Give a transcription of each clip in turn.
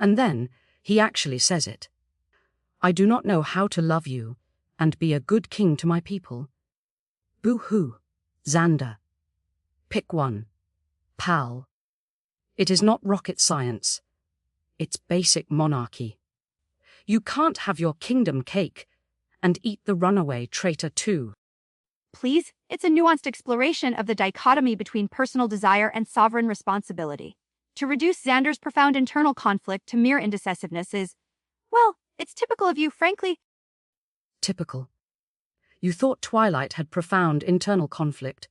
And then he actually says it. I do not know how to love you and be a good king to my people. Boo-hoo, Zander. Pick one. Pal. It is not rocket science. It's basic monarchy. You can't have your kingdom cake and eat the runaway traitor too. Please, it's a nuanced exploration of the dichotomy between personal desire and sovereign responsibility. To reduce Zander's profound internal conflict to mere indecisiveness is, well, it's typical of you, frankly. Typical. You thought Twilight had profound internal conflict.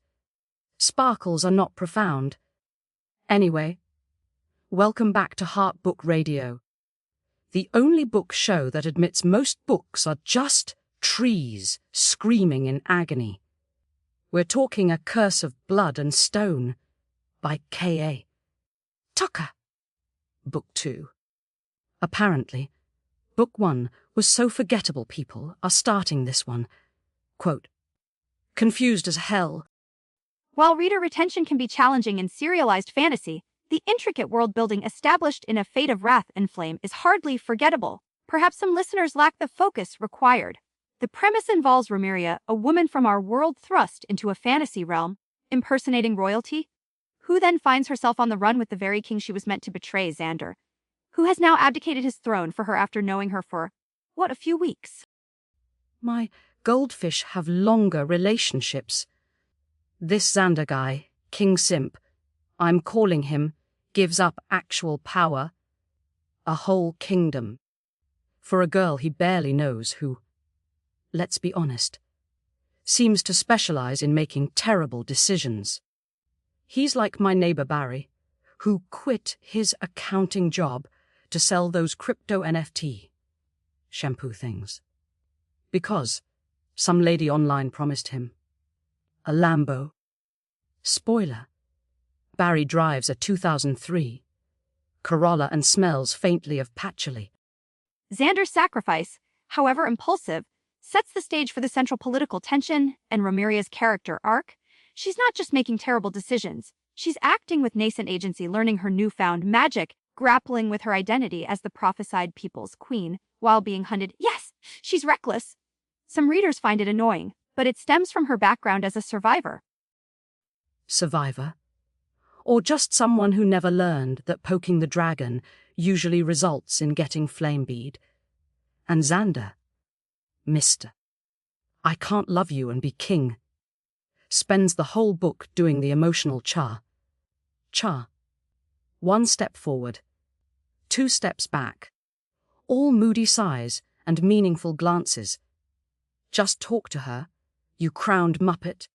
Sparkles are not profound. Anyway, welcome back to Heart Book Radio. The only book show that admits most books are just trees screaming in agony. We're talking A Curse of Blood and Stone by K.A. Tucker. Book 2. Apparently, Book 1 was so forgettable people are starting this one. Quote, confused as hell. While reader retention can be challenging in serialized fantasy, the intricate world-building established in A Fate of Wrath and Flame is hardly forgettable. Perhaps some listeners lack the focus required. The premise involves Romeria, a woman from our world thrust into a fantasy realm, impersonating royalty, who then finds herself on the run with the very king she was meant to betray, Zander, who has now abdicated his throne for her after knowing her for, a few weeks. My goldfish have longer relationships. This Zander guy, King Simp, I'm calling him, gives up actual power, a whole kingdom, for a girl he barely knows who, let's be honest, seems to specialize in making terrible decisions. He's like my neighbor Barry, who quit his accounting job to sell those crypto NFT shampoo things. Because some lady online promised him a Lambo. Spoiler, Barry drives a 2003 Corolla and smells faintly of patchouli. Zander's sacrifice, however impulsive, sets the stage for the central political tension and Romeria's character arc. She's not just making terrible decisions. She's acting with nascent agency, learning her newfound magic, grappling with her identity as the prophesied people's queen, while being hunted. Yes, she's reckless. Some readers find it annoying, but it stems from her background as a survivor. Survivor? Or just someone who never learned that poking the dragon usually results in getting flame bead? And Zander, Mister, I can't love you and be king, spends the whole book doing the emotional cha. One step forward, 2 steps back, all moody sighs and meaningful glances. Just talk to her, you crowned muppet.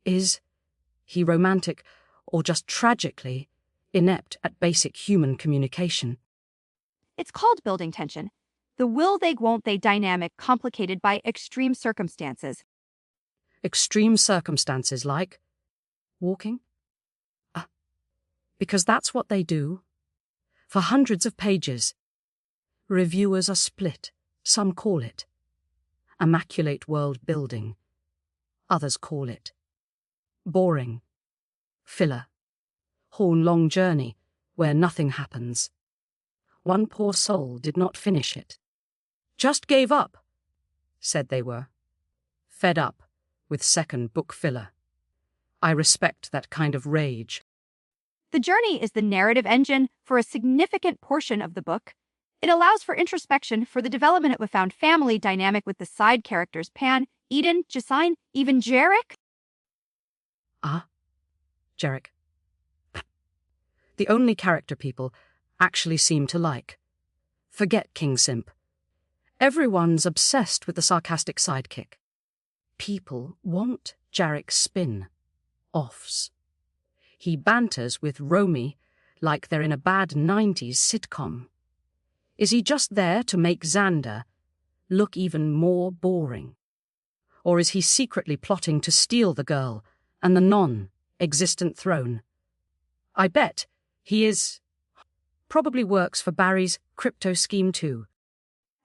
Is he romantic or just tragically inept at basic human communication? It's called building tension. The will-they-won't-they dynamic complicated by extreme circumstances. Extreme circumstances like walking? Because that's what they do. For hundreds of pages. Reviewers are split. Some call it immaculate world building. Others call it boring. Filler. Horn-long journey where nothing happens. One poor soul did not finish it. Just gave up, said they were. Fed up with second book filler. I respect that kind of rage. The journey is the narrative engine for a significant portion of the book. It allows for introspection for the development of a found family dynamic with the side characters Pan, Eden, Jasine, even Jarek. Jarek. The only character people actually seem to like. Forget King Simp. Everyone's obsessed with the sarcastic sidekick. People want Jarek's spin-offs. He banters with Romy like they're in a bad 90s sitcom. Is he just there to make Zander look even more boring? Or is he secretly plotting to steal the girl and the non-existent throne? I bet he is. Probably works for Barry's crypto scheme too.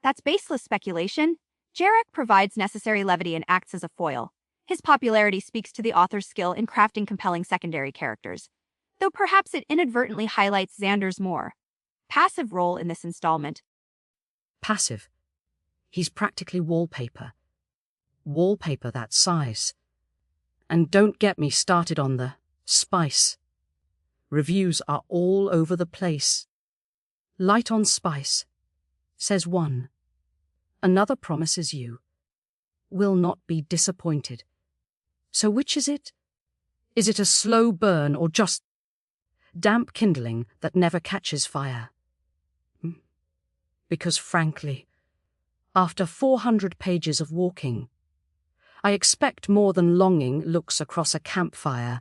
That's baseless speculation. Jarek provides necessary levity and acts as a foil. His popularity speaks to the author's skill in crafting compelling secondary characters, though perhaps it inadvertently highlights Zander's more passive role in this installment. Passive. He's practically wallpaper. Wallpaper that size. And don't get me started on the spice. Reviews are all over the place. Light on spice, says one. Another promises you will not be disappointed. So which is it? Is it a slow burn or just damp kindling that never catches fire? Because frankly, after 400 pages of walking, I expect more than longing looks across a campfire.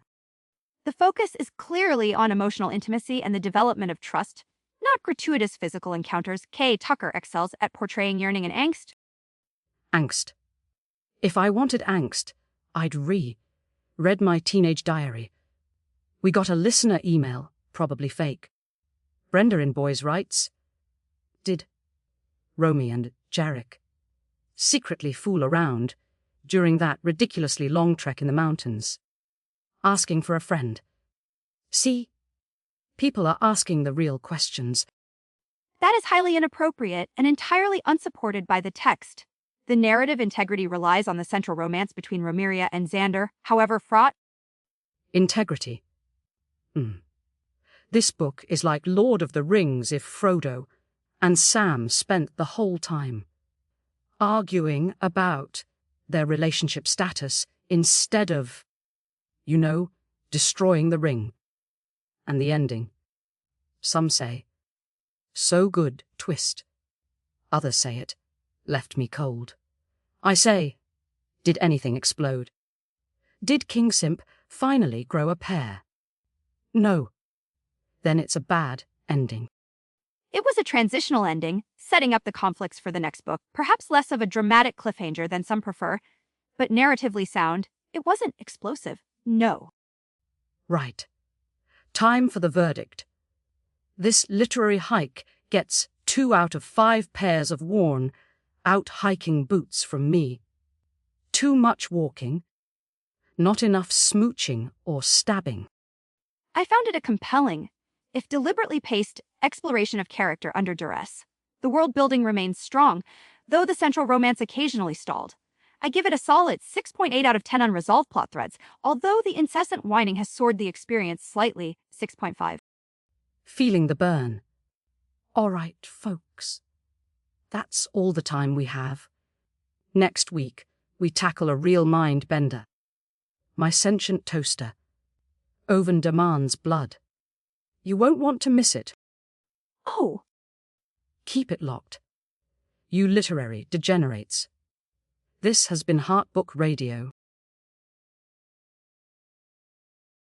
The focus is clearly on emotional intimacy and the development of trust, not gratuitous physical encounters. K. Tucker excels at portraying yearning and angst. Angst. If I wanted angst, I'd read my teenage diary. We got a listener email, probably fake. Brenda in Boys writes, did Romy and Jarek secretly fool around during that ridiculously long trek in the mountains, asking for a friend? See, people are asking the real questions. That is highly inappropriate and entirely unsupported by the text. The narrative integrity relies on the central romance between Romeria and Zander, however fraught. Integrity. This book is like Lord of the Rings if Frodo and Sam spent the whole time arguing about their relationship status instead of, destroying the ring. And the ending. Some say, so good, twist. Others say it left me cold. I say, did anything explode? Did King Simp finally grow a pair? No. Then it's a bad ending. It was a transitional ending, setting up the conflicts for the next book, perhaps less of a dramatic cliffhanger than some prefer, but narratively sound. It wasn't explosive, no. Right. Time for the verdict. This literary hike gets 2 out of 5 pairs of worn, out hiking boots from me. Too much walking, not enough smooching or stabbing. I found it a compelling, if deliberately paced, exploration of character under duress. The world building remains strong, though the central romance occasionally stalled. I give it a solid 6.8 out of 10 unresolved plot threads, although the incessant whining has soared the experience slightly, 6.5. Feeling the burn. All right, folks. That's all the time we have. Next week, we tackle a real mind bender. My sentient toaster. Oven demands blood. You won't want to miss it. Oh. Keep it locked. You literary degenerates. This has been Heartbook Radio.